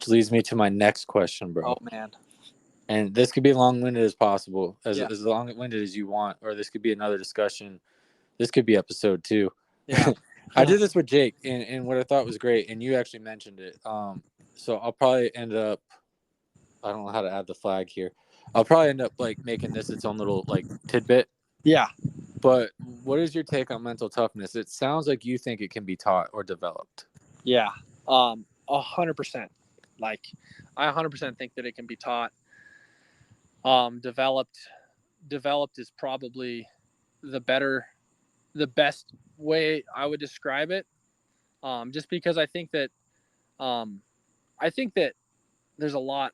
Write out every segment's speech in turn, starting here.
which leads me to my next question, bro. Oh, man. And this could be long-winded as possible, as long-winded as you want, or this could be another discussion. This could be episode 2. Yeah. I did this with Jake, and what I thought was great, and you actually mentioned it. So I'll probably end up, I don't know how to add the flag here. I'll probably end up like making this its own little like tidbit. Yeah. But what is your take on mental toughness? It sounds like you think it can be taught or developed. Yeah. 100%. Like, I 100% think that it can be taught. Developed is probably the best way I would describe it. Just because I think that there's a lot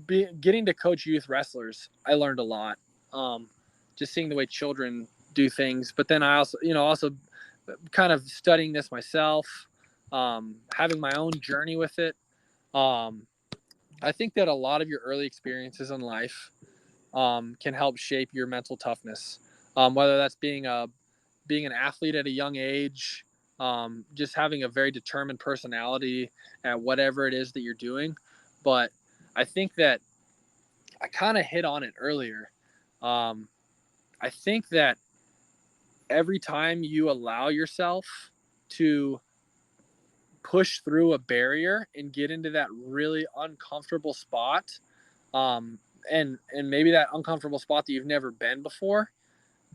getting to coach youth wrestlers. I learned a lot. Just seeing the way children do things, but then I also kind of studying this myself, having my own journey with it. I think that a lot of your early experiences in life can help shape your mental toughness, whether that's being an athlete at a young age, just having a very determined personality at whatever it is that you're doing. But I think that I kind of hit on it earlier. I think that every time you allow yourself to push through a barrier and get into that really uncomfortable spot, and maybe that uncomfortable spot that you've never been before,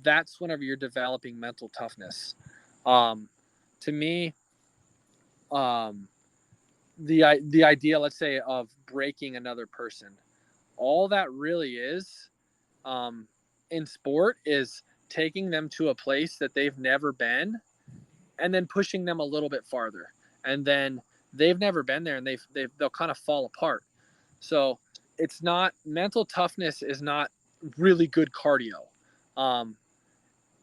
that's whenever you're developing mental toughness. To me, the idea, let's say, of breaking another person, all that really is in sport is taking them to a place that they've never been and then pushing them a little bit farther, and then they've never been there and they'll kind of fall apart. So it's not, mental toughness is not really good cardio.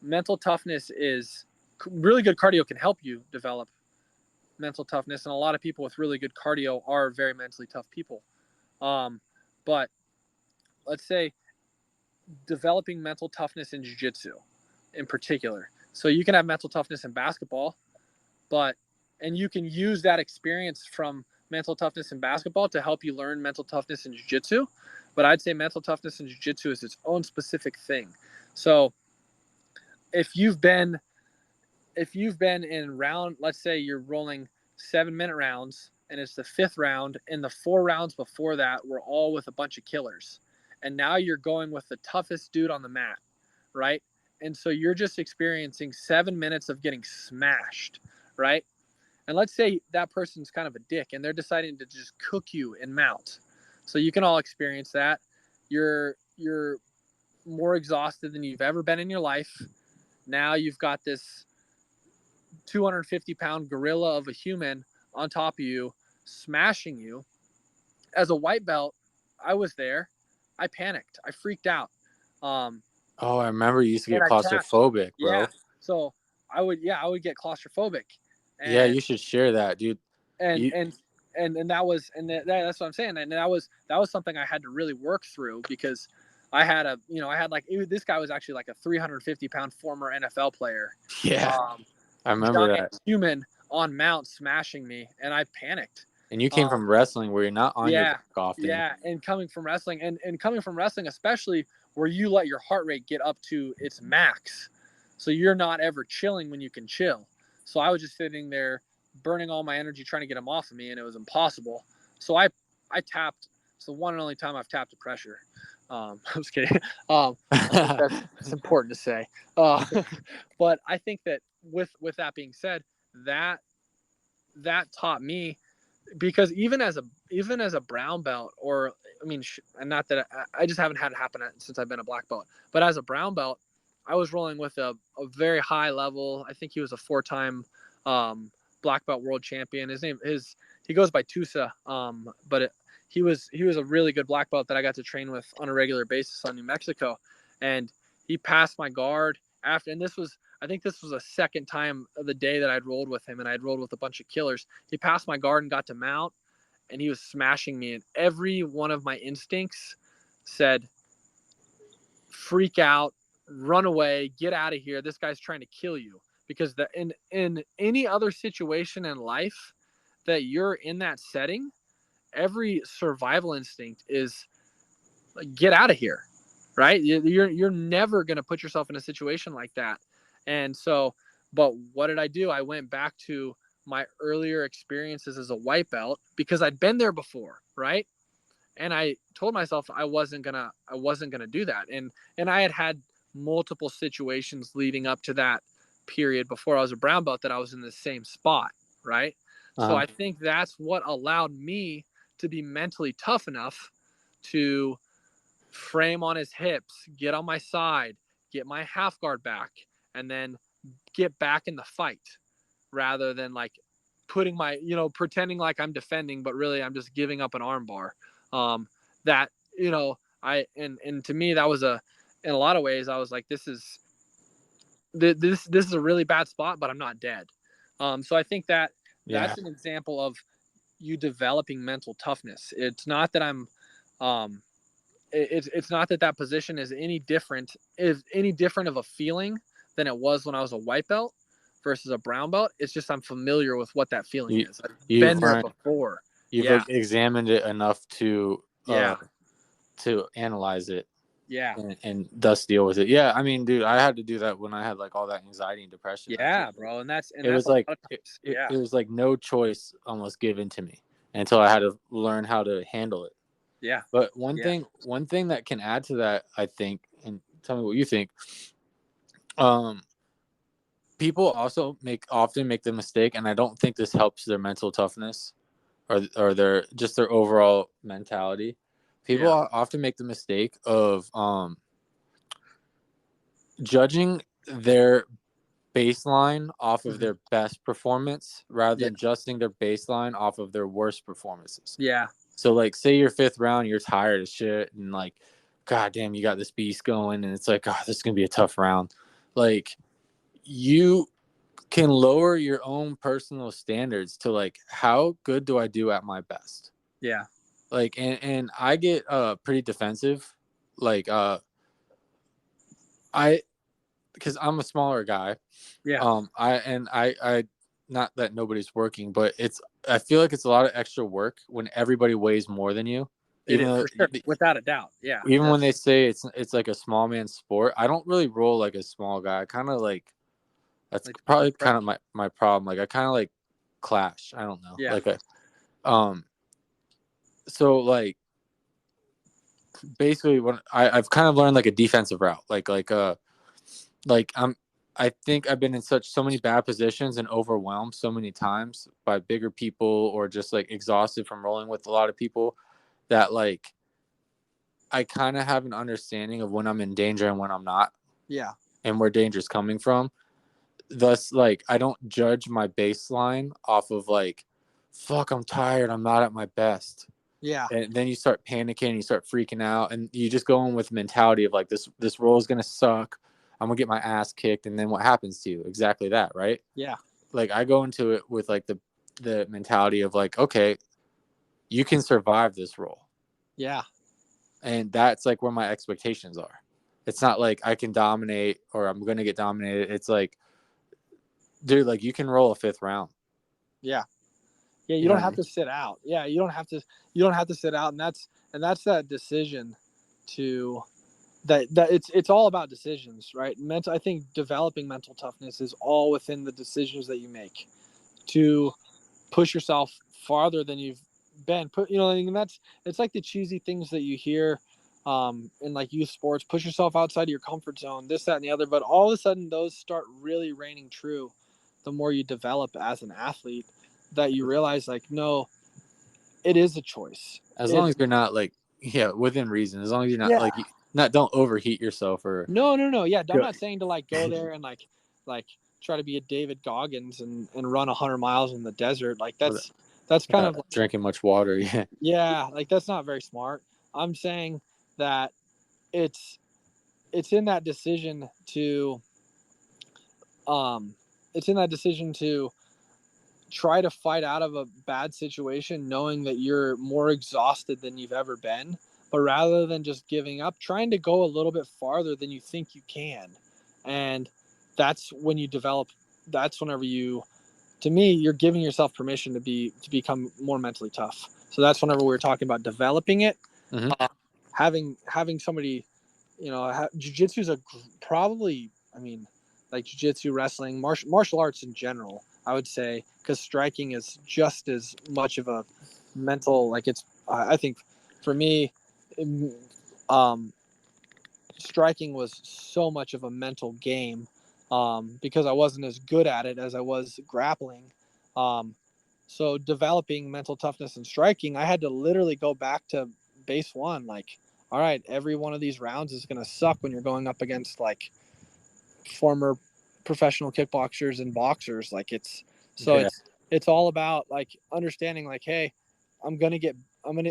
Mental toughness is really good cardio can help you develop mental toughness, and a lot of people with really good cardio are very mentally tough people. But let's say developing mental toughness in jiu-jitsu in particular. So you can have mental toughness in basketball, and you can use that experience from mental toughness in basketball to help you learn mental toughness in jiu-jitsu. But I'd say mental toughness in jiu-jitsu is its own specific thing. So if you've been in round, let's say you're rolling 7-minute rounds and it's the 5th round, and the 4 rounds before that were all with a bunch of killers, and now you're going with the toughest dude on the mat, right? And so you're just experiencing 7 minutes of getting smashed, right? And let's say that person's kind of a dick and they're deciding to just cook you in mount. So you can all experience that. You're more exhausted than you've ever been in your life. Now you've got this 250-pound gorilla of a human on top of you, smashing you. As a white belt, I was there. I panicked. I freaked out. I remember you used to get claustrophobic, bro. Yeah. So I would get claustrophobic. And, yeah, you should share that, dude. And that's what I'm saying. And that was something I had to really work through, because I had this guy was actually like a 350-pound former NFL player. Yeah. I remember that. Human on mount smashing me, and I panicked. And you came from wrestling where you're not on your back often. Yeah, and coming from wrestling, especially where you let your heart rate get up to its max. So you're not ever chilling when you can chill. So I was just sitting there burning all my energy trying to get him off of me, and it was impossible. So I tapped. It's the one and only time I've tapped the pressure. I'm just kidding. That's important to say. But I think that with that being said, that taught me, because even as a brown belt, or and not that I just haven't had it happen since I've been a black belt, but as a brown belt, I was rolling with a very high level. I think he was a 4-time black belt world champion. He goes by Tusa, but he was a really good black belt that I got to train with on a regular basis on New Mexico, and he passed my guard after. And I think this was a second time of the day that I'd rolled with him, and I'd rolled with a bunch of killers. He passed my guard and got to mount, and he was smashing me, and every one of my instincts said, freak out, run away, get out of here. This guy's trying to kill you. Because in any other situation in life that you're in that setting, every survival instinct is like, get out of here, right? You're never going to put yourself in a situation like that. And so, but what did I do? I went back to my earlier experiences as a white belt because I'd been there before, right? And I told myself I wasn't gonna do that. And I had multiple situations leading up to that period before I was a brown belt that I was in the same spot, right? So Uh-huh. I think that's what allowed me to be mentally tough enough to frame on his hips, get on my side, get my half guard back, and then get back in the fight rather than like putting my, pretending like I'm defending, but really I'm just giving up an armbar. That, and to me, that was in a lot of ways, I was like, this is a really bad spot, but I'm not dead. So I think that Yeah. that's an example of you developing mental toughness. It's not that it's not that position is any different of a feeling than it was when I was a white belt versus a brown belt. It's just I'm familiar with what that feeling You, is. I've you've been there learned, before. you've Yeah. like examined it enough Yeah. to analyze it Yeah. and thus deal with it. Yeah, I mean, dude, I had to do that when I had like all that anxiety and depression. Yeah, bro. And that's It was a lot like of times. Yeah. it was like no choice almost given to me until I had to learn how to handle it. Yeah. But Yeah. one thing that can add to that, I think, and tell me what you think. Um, People also often make the mistake, and I don't think this helps their mental toughness or their overall mentality. People Yeah. often make the mistake of judging their baseline off of Mhm. their best performance rather Yeah. than adjusting their baseline off of their worst performances. Yeah. So like say your fifth round, you're tired as shit and like, God damn, you got this beast going and it's like, oh, this is gonna be a tough round. Like you can lower your own personal standards to like how good do I do at my best? Yeah. Like and I get pretty defensive. Like I because I'm a smaller guy. Yeah. I not that nobody's working, but I feel like it's a lot of extra work when everybody weighs more than you. It Even is though for sure, without a doubt. Yeah. even when they say it's like a small man sport, I don't really roll like a small guy. I kind of like that's Like probably kind of my problem. Like I kind of like clash. I don't know. Yeah. Like so like basically when I've kind of learned like a defensive route. Like I think I've been in so many bad positions and overwhelmed so many times by bigger people or just like exhausted from rolling with a lot of people that like I kind of have an understanding of when I'm in danger and when I'm not. Yeah. And where danger is coming from. Thus, like I don't judge my baseline off of like, fuck, I'm tired, I'm not at my best. Yeah. And then you start panicking, you start freaking out, and you just go in with mentality of like this role is gonna suck. I'm gonna get my ass kicked, and then what happens to you? Exactly that, right? Yeah. Like I go into it with like the mentality of like, okay, you can survive this role. Yeah. And that's like where my expectations are. It's not like I can dominate or I'm gonna get dominated. It's like, dude, like you can roll a fifth round. Yeah. Yeah. You You know don't what I have mean? to sit out. Yeah. You don't have to sit out. And that's that decision to that it's all about decisions, right? I think developing mental toughness is all within the decisions that you make to push yourself farther than you've been. And it's like the cheesy things that you hear in like youth sports. Push yourself outside of your comfort zone, this, that, and the other. But all of a sudden, those start really reigning true. The more you develop as an athlete, that you realize, like, no, it is a choice. As long as you're not like, yeah, within reason. As long as you're not Yeah. like, not don't overheat yourself or. No. Yeah, I'm Go. not saying to like go there and like try to be a David Goggins and run 100 miles in the desert. Like that's kind of like, Drinking much water. Yeah. yeah, like that's not very smart. I'm saying that it's it's in that decision to um it's in that decision to try to fight out of a bad situation knowing that you're more exhausted than you've ever been, but rather than just giving up, trying to go a little bit farther than you think you can. And that's when you develop, that's whenever you, to me, you're giving yourself permission to become more mentally tough So that's whenever we were talking about developing it, Mhm. having somebody, jiu-jitsu is probably, I mean, like jiu-jitsu, wrestling, martial arts in general, I would say, because striking is just as much of a mental, like it's, I think for me, um, striking was so much of a mental game, because I wasn't as good at it as I was grappling. Um, so developing mental toughness and striking, I had to literally go back to base one. Like, all right, every one of these rounds is going to suck when you're going up against like former professional kickboxers and boxers. Like Yeah. it's all about like understanding like, hey, I'm gonna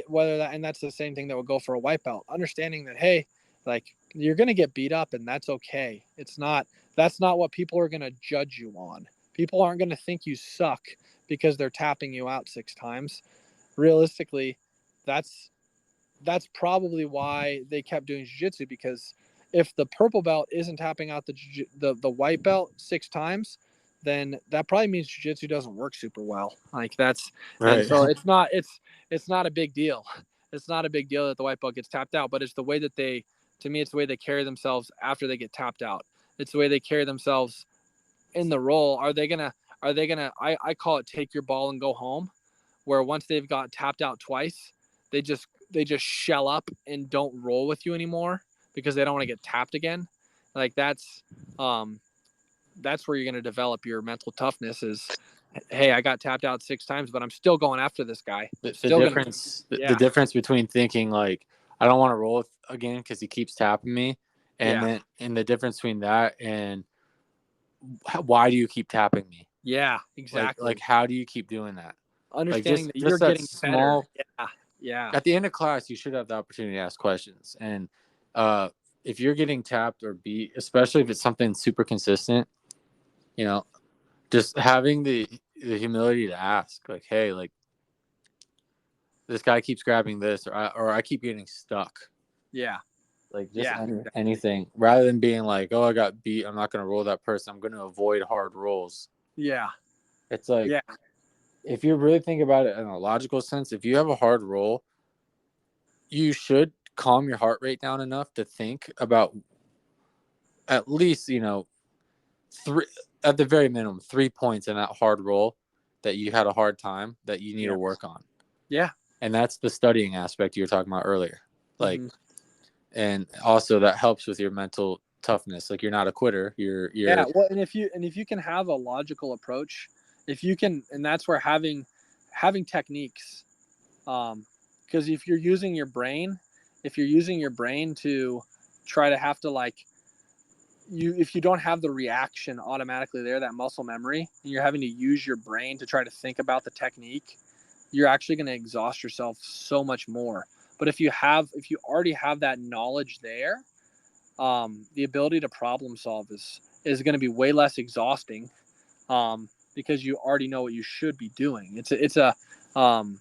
whether that, and that's the same thing that would go for a white belt. Understanding that, hey, like you're gonna get beat up and that's okay. That's not what people are gonna judge you on. People aren't gonna think you suck because they're tapping you out 6 times. Realistically, that's that's probably why they kept doing jiu-jitsu, because if the purple belt isn't tapping out the white belt 6 times, then that probably means jiu-jitsu doesn't work super well. Like that's, and Right. so it's not a big deal. It's not a big deal that the white belt gets tapped out, but it's the way that they, to me, it's the way they carry themselves after they get tapped out. It's the way they carry themselves in the role. I call it take your ball and go home, where once they've got tapped out twice, they just shell up and don't roll with you anymore because they don't want to get tapped again. Like um that's where you're going to develop your mental toughness is, hey, I got tapped out 6 times, but I'm still going after this guy. I'm The still going to, difference the yeah, difference between thinking like I don't want to roll again because he keeps tapping me, and yeah, then and the difference between that and why do you keep tapping me? yeah, Like exactly. how do you keep doing that? Like Understanding that you're just that getting better. small. Yeah, yeah, At the end of class, you should have the opportunity to ask questions, and uh, if you're getting tapped or beat, especially if it's something super consistent, you know, just having the humility to ask, like, hey, like this guy keeps grabbing this, or I keep getting stuck. yeah, Like just yeah, exactly. anything, rather than being like, oh, I got beat, I'm not going to roll that person, I'm going to avoid hard rolls. Yeah, It's like, yeah, if you really think about it in a logical sense, if you have a hard roll, you should calm your heart rate down enough to think about at least, three, at the very minimum, 3 points in that hard roll that you had a hard time that you need yeah, to work on. yeah. And that's the studying aspect you were talking about earlier. Like, Mm-hmm. and also that helps with your mental toughness. Like, you're not a quitter. Yeah, You're well, and if you can have a logical approach, if you can, and that's where having techniques, because if you're using your brain to try to have to like if you don't have the reaction automatically there, that muscle memory, and you're having to use your brain to try to think about the technique, you're actually going to exhaust yourself so much more. But if you already have that knowledge there, the ability to problem solve is going to be way less exhausting, because you already know what you should be doing. Um,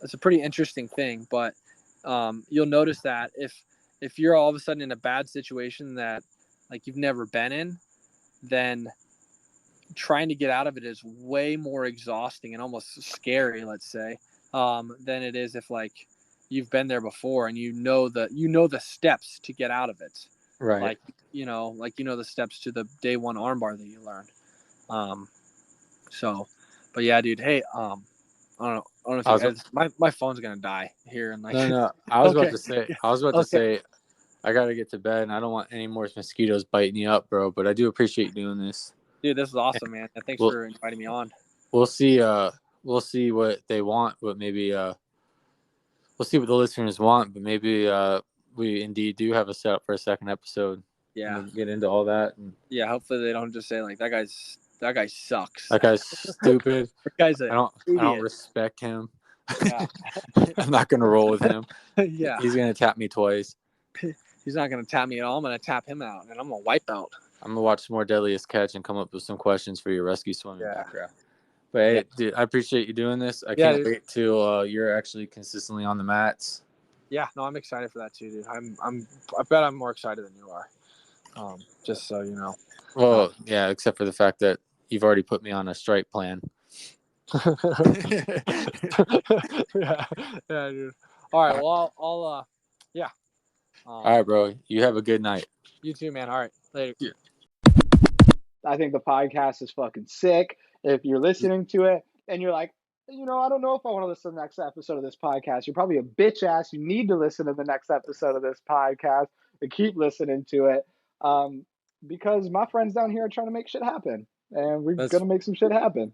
it's a pretty interesting thing, but you'll notice that if you're all of a sudden in a bad situation that like you've never been in, then trying to get out of it is way more exhausting and almost scary, let's say, than it is if like you've been there before and you know the steps to get out of it, right. like the steps to the day one armbar that you learned. um so but yeah, dude, hey, I don't know if I was my phone's gonna die here and like no. I was about okay, to say. I was about to okay, say. I gotta get to bed, and I don't want any more mosquitoes biting you up, bro. But I do appreciate you doing this. dude, this is awesome, man, and thanks We'll for inviting me on. we'll see. We'll see what they want, but maybe we'll see what the listeners want. But maybe we indeed do have a setup for a second episode, and Yeah, we can get into all that. And yeah, hopefully they don't just say like that guy sucks. that guy's stupid. That guy's an I don't idiot. respect him. Yeah. I'm not gonna roll with him. Yeah. He's gonna tap me twice. He's not going to tap me at all. I'm going to tap him out, and I'm going to wipe out. I'm gonna watch some more Deadliest Catch and come up with some questions for your rescue swimming Yeah. background. But Yeah. hey, dude, I appreciate you doing this. I Yeah, can't dude. wait till you're actually consistently on the mats. Yeah. No, I'm excited for that too, dude. I bet I'm more excited than you are. Just so you know. Well, yeah, except for the fact that you've already put me on a strike plan. Yeah, dude. All right. Well, I'll yeah. All right, bro. You have a good night. You too, man. All right. Later. Yeah. I think the podcast is fucking sick. If you're listening to it and you're like, I don't know if I want to listen to the next episode of this podcast, you're probably a bitch ass. You need to listen to the next episode of this podcast and keep listening to it. Because my friends down here are trying to make shit happen. And we're going to make some shit happen.